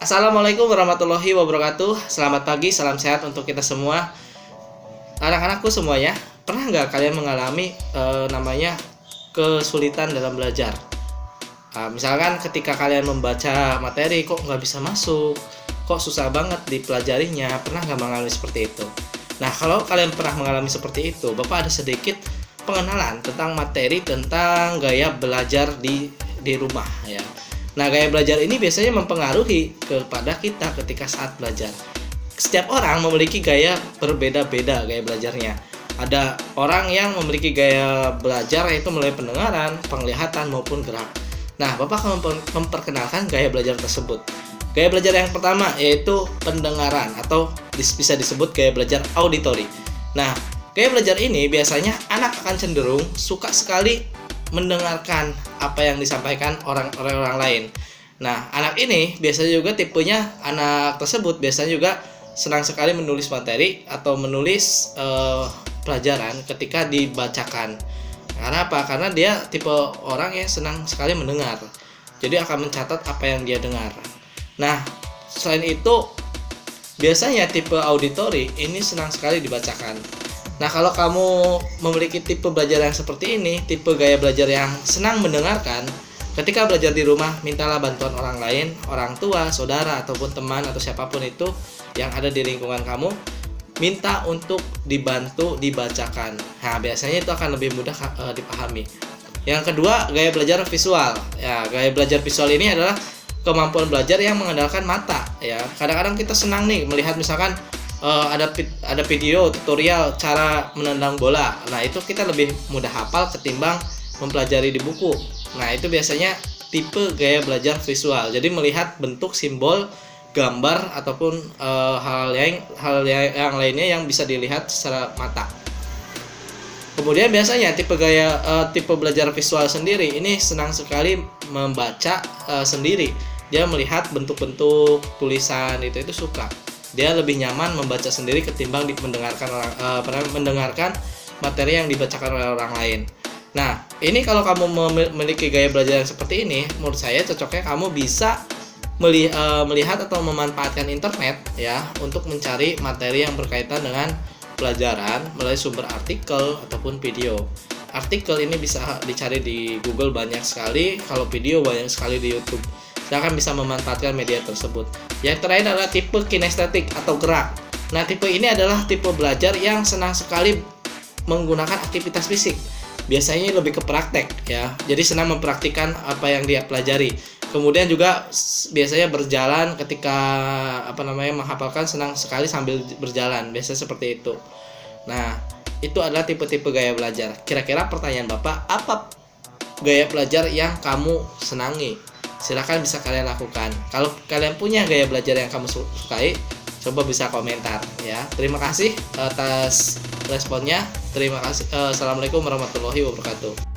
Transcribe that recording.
Assalamualaikum warahmatullahi wabarakatuh. Selamat pagi, salam sehat untuk kita semua. Anak-anakku semuanya, pernah nggak kalian mengalami namanya kesulitan dalam belajar? Misalkan ketika kalian membaca materi kok nggak bisa masuk, kok susah banget dipelajarinya. Pernah nggak mengalami seperti itu? Nah, kalau kalian pernah mengalami seperti itu, Bapak ada sedikit pengenalan tentang materi tentang gaya belajar di rumah ya. Nah, gaya belajar ini biasanya mempengaruhi kepada kita ketika saat belajar. Setiap orang memiliki gaya berbeda-beda gaya belajarnya. Ada orang yang memiliki gaya belajar yaitu melalui pendengaran, penglihatan maupun gerak. Nah, Bapak akan memperkenalkan gaya belajar tersebut. Gaya belajar yang pertama yaitu pendengaran atau bisa disebut gaya belajar auditori. Nah, gaya belajar ini biasanya anak akan cenderung suka sekali mendengarkan apa yang disampaikan orang lain. Nah, anak ini biasanya juga tipenya anak tersebut biasanya juga senang sekali menulis materi atau menulis pelajaran ketika dibacakan. Karena apa? Karena dia tipe orang yang senang sekali mendengar. Jadi akan mencatat apa yang dia dengar. Nah, selain itu biasanya tipe auditori ini senang sekali dibacakan. Nah, kalau kamu memiliki tipe belajar yang seperti ini, tipe gaya belajar yang senang mendengarkan, ketika belajar di rumah, mintalah bantuan orang lain, orang tua, saudara, ataupun teman, atau siapapun itu yang ada di lingkungan kamu, minta untuk dibantu dibacakan. Nah, biasanya itu akan lebih mudah dipahami. Yang kedua, gaya belajar visual. Ya, gaya belajar visual ini adalah kemampuan belajar yang mengandalkan mata. Ya, kadang-kadang kita senang nih melihat misalkan ada video tutorial cara menendang bola. Nah, itu kita lebih mudah hafal ketimbang mempelajari di buku. Nah, itu biasanya tipe gaya belajar visual. Jadi melihat bentuk, simbol, gambar ataupun hal yang lainnya yang bisa dilihat secara mata. Kemudian biasanya tipe belajar visual sendiri ini senang sekali membaca sendiri. Dia melihat bentuk-bentuk tulisan itu suka. Dia lebih nyaman membaca sendiri ketimbang mendengarkan materi yang dibacakan oleh orang lain. Nah, ini kalau kamu memiliki gaya belajar yang seperti ini, menurut saya cocoknya kamu bisa melihat atau memanfaatkan internet ya untuk mencari materi yang berkaitan dengan pelajaran melalui sumber artikel ataupun video. Artikel ini bisa dicari di Google banyak sekali, kalau video banyak sekali di YouTube. Kita akan bisa memanfaatkan media tersebut. Yang terakhir adalah tipe kinestetik atau gerak. Nah, tipe ini adalah tipe belajar yang senang sekali menggunakan aktivitas fisik. Biasanya lebih ke praktek ya. Jadi senang mempraktikkan apa yang dia pelajari. Kemudian juga biasanya berjalan ketika menghafalkan, senang sekali sambil berjalan. Biasanya seperti itu. Nah, itu adalah tipe-tipe gaya belajar. Kira-kira pertanyaan Bapak, apa gaya belajar yang kamu senangi? Silahkan bisa kalian lakukan. Kalau kalian punya gaya belajar yang kamu sukai, coba bisa komentar ya. Terima kasih atas responnya. Terima kasih. Assalamualaikum warahmatullahi wabarakatuh.